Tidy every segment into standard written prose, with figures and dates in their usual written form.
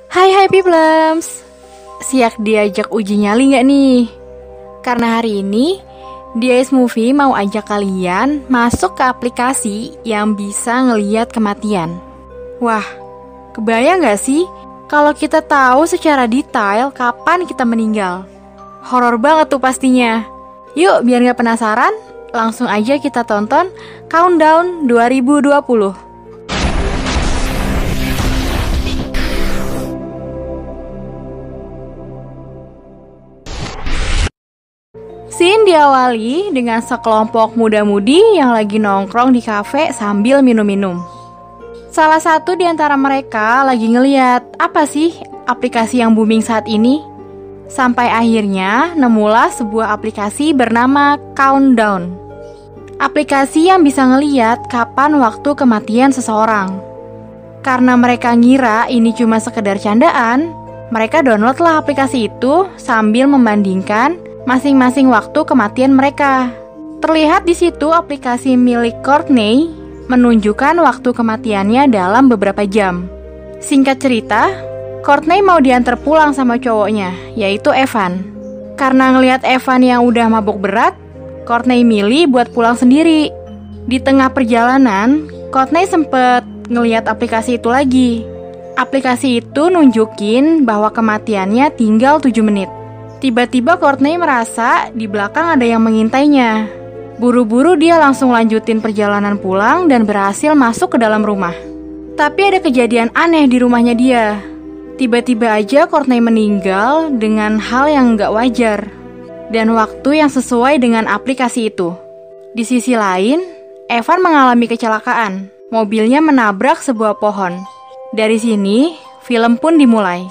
Hai Peoplems, siap diajak uji nyali nggak nih? Karena hari ini DIS Movie mau ajak kalian masuk ke aplikasi yang bisa ngeliat kematian. Wah, kebayang nggak sih kalau kita tahu secara detail kapan kita meninggal? Horor banget tuh pastinya. Yuk biar nggak penasaran, langsung aja kita tonton Countdown 2020. Scene diawali dengan sekelompok muda-mudi yang lagi nongkrong di kafe sambil minum-minum. Salah satu di antara mereka lagi ngeliat apa sih aplikasi yang booming saat ini. Sampai akhirnya nemulah sebuah aplikasi bernama Countdown. Aplikasi yang bisa ngeliat kapan waktu kematian seseorang. Karena mereka ngira ini cuma sekedar candaan, mereka downloadlah aplikasi itu sambil membandingkan masing-masing waktu kematian mereka. Terlihat di situ aplikasi milik Courtney menunjukkan waktu kematiannya dalam beberapa jam. Singkat cerita, Courtney mau diantar pulang sama cowoknya, yaitu Evan. Karena ngelihat Evan yang udah mabuk berat, Courtney milih buat pulang sendiri. Di tengah perjalanan, Courtney sempet ngelihat aplikasi itu lagi. Aplikasi itu nunjukin bahwa kematiannya tinggal 7 menit. Tiba-tiba Courtney merasa di belakang ada yang mengintainya. Buru-buru dia langsung lanjutin perjalanan pulang dan berhasil masuk ke dalam rumah. Tapi ada kejadian aneh di rumahnya dia. Tiba-tiba aja Courtney meninggal dengan hal yang gak wajar dan waktu yang sesuai dengan aplikasi itu. Di sisi lain, Evan mengalami kecelakaan. Mobilnya menabrak sebuah pohon. Dari sini, film pun dimulai.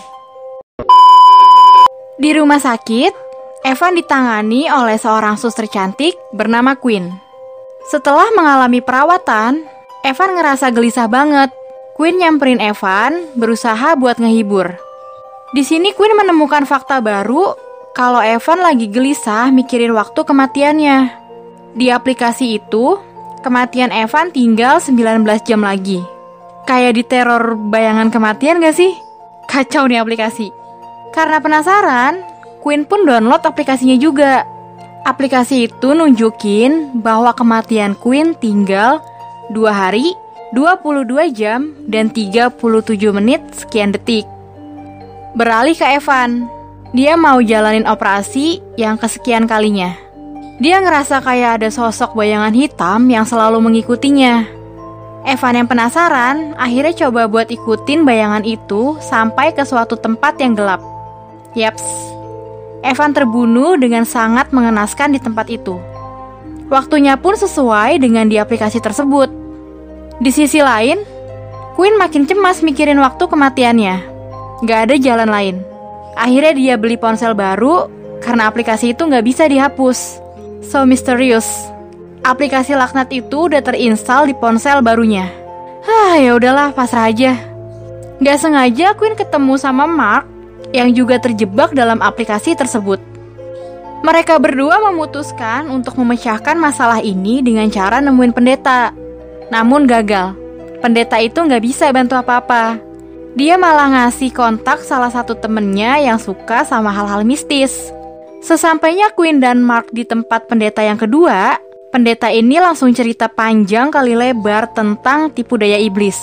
Di rumah sakit, Evan ditangani oleh seorang suster cantik bernama Quinn. Setelah mengalami perawatan, Evan ngerasa gelisah banget. Quinn nyamperin Evan, berusaha buat ngehibur. Di sini Quinn menemukan fakta baru kalau Evan lagi gelisah mikirin waktu kematiannya. Di aplikasi itu, kematian Evan tinggal 19 jam lagi. Kayak diteror bayangan kematian gak sih? Kacau nih aplikasi. Karena penasaran, Quinn pun download aplikasinya juga. Aplikasi itu nunjukin bahwa kematian Quinn tinggal 2 hari, 22 jam, dan 37 menit sekian detik. Beralih ke Evan. Dia mau jalanin operasi yang kesekian kalinya. Dia ngerasa kayak ada sosok bayangan hitam yang selalu mengikutinya. Evan yang penasaran akhirnya coba buat ikutin bayangan itu sampai ke suatu tempat yang gelap. Yaps, Evan terbunuh dengan sangat mengenaskan di tempat itu. Waktunya pun sesuai dengan di aplikasi tersebut. Di sisi lain, Quinn makin cemas mikirin waktu kematiannya. Gak ada jalan lain. Akhirnya dia beli ponsel baru karena aplikasi itu gak bisa dihapus. So misterius. Aplikasi laknat itu udah terinstall di ponsel barunya. Ya udahlah, pasrah aja. Gak sengaja Quinn ketemu sama Mark yang juga terjebak dalam aplikasi tersebut. Mereka berdua memutuskan untuk memecahkan masalah ini dengan cara nemuin pendeta. Namun gagal. Pendeta itu nggak bisa bantu apa-apa. Dia malah ngasih kontak salah satu temennya yang suka sama hal-hal mistis. Sesampainya Quinn dan Mark di tempat pendeta yang kedua, pendeta ini langsung cerita panjang kali lebar tentang tipu daya iblis.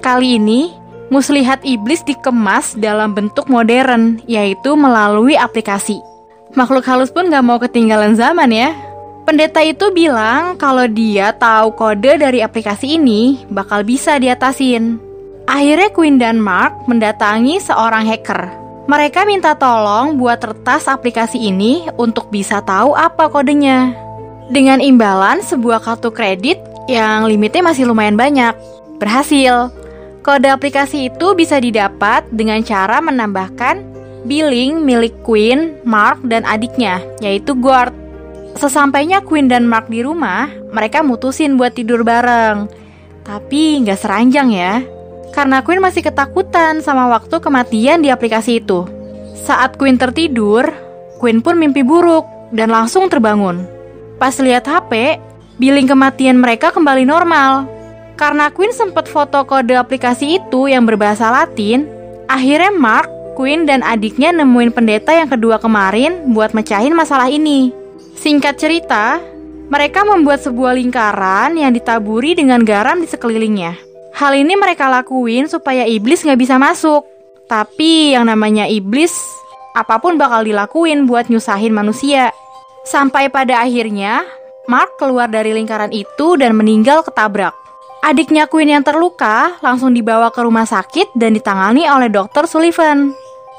Kali ini, muslihat iblis dikemas dalam bentuk modern, yaitu melalui aplikasi. Makhluk halus pun gak mau ketinggalan zaman ya. Pendeta itu bilang kalau dia tahu kode dari aplikasi ini bakal bisa diatasin. Akhirnya Quinn dan Mark mendatangi seorang hacker. Mereka minta tolong buat retas aplikasi ini untuk bisa tahu apa kodenya. Dengan imbalan sebuah kartu kredit yang limitnya masih lumayan banyak. Berhasil. Kode aplikasi itu bisa didapat dengan cara menambahkan billing milik Quinn, Mark, dan adiknya, yaitu Gord. Sesampainya Quinn dan Mark di rumah, mereka mutusin buat tidur bareng. Tapi nggak seranjang ya, karena Quinn masih ketakutan sama waktu kematian di aplikasi itu. Saat Quinn tertidur, Quinn pun mimpi buruk dan langsung terbangun. Pas lihat HP, billing kematian mereka kembali normal. Karena Quinn sempat foto kode aplikasi itu yang berbahasa Latin, Akhirnya Mark, Quinn, dan adiknya nemuin pendeta yang kedua kemarin buat mecahin masalah ini. Singkat cerita, mereka membuat sebuah lingkaran yang ditaburi dengan garam di sekelilingnya. Hal ini mereka lakuin supaya iblis nggak bisa masuk. Tapi yang namanya iblis, apapun bakal dilakuin buat nyusahin manusia. Sampai pada akhirnya, Mark keluar dari lingkaran itu dan meninggal ketabrak. Adiknya Quinn yang terluka langsung dibawa ke rumah sakit dan ditangani oleh Dr. Sullivan.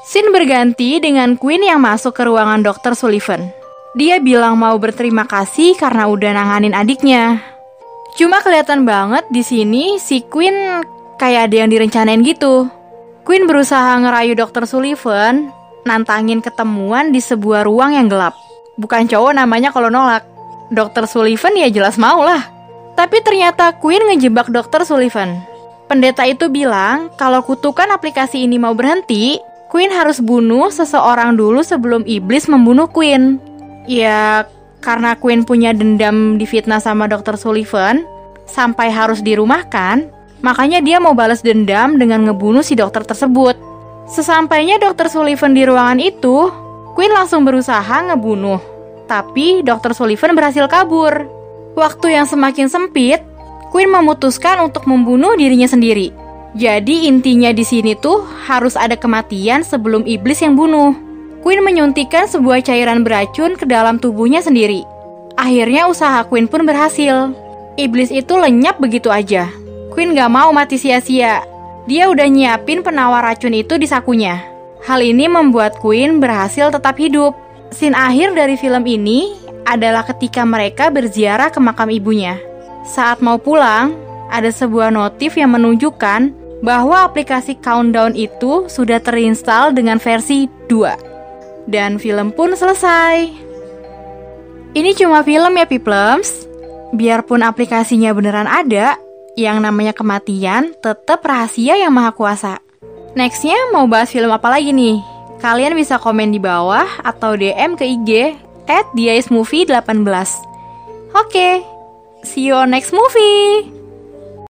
Scene berganti dengan Quinn yang masuk ke ruangan Dr. Sullivan. Dia bilang mau berterima kasih karena udah nanganin adiknya. Cuma kelihatan banget di sini si Quinn kayak ada yang direncanain gitu. Quinn berusaha ngerayu Dr. Sullivan, nantangin ketemuan di sebuah ruang yang gelap. Bukan cowok namanya kalau nolak. Dr. Sullivan ya jelas mau lah. Tapi ternyata Quinn ngejebak Dr. Sullivan. Pendeta itu bilang kalau kutukan aplikasi ini mau berhenti, Quinn harus bunuh seseorang dulu sebelum iblis membunuh Quinn. Ya, karena Quinn punya dendam difitnah sama Dr. Sullivan, sampai harus dirumahkan, makanya dia mau balas dendam dengan ngebunuh si dokter tersebut. Sesampainya Dr. Sullivan di ruangan itu, Quinn langsung berusaha ngebunuh. Tapi Dr. Sullivan berhasil kabur. Waktu yang semakin sempit, Quinn memutuskan untuk membunuh dirinya sendiri. Jadi intinya di sini tuh harus ada kematian sebelum iblis yang bunuh. Quinn menyuntikkan sebuah cairan beracun ke dalam tubuhnya sendiri. Akhirnya usaha Quinn pun berhasil. Iblis itu lenyap begitu aja. Quinn gak mau mati sia-sia. Dia udah nyiapin penawar racun itu di sakunya. Hal ini membuat Quinn berhasil tetap hidup. Scene akhir dari film ini adalah ketika mereka berziarah ke makam ibunya. Saat mau pulang, ada sebuah notif yang menunjukkan bahwa aplikasi Countdown itu sudah terinstall dengan versi 2. Dan film pun selesai. Ini cuma film ya Peoples. Biarpun aplikasinya beneran ada, yang namanya kematian tetap rahasia yang maha kuasa. Nextnya mau bahas film apa lagi nih? Kalian bisa komen di bawah atau DM ke IG @diaismovie18. Oke, see you on next movie.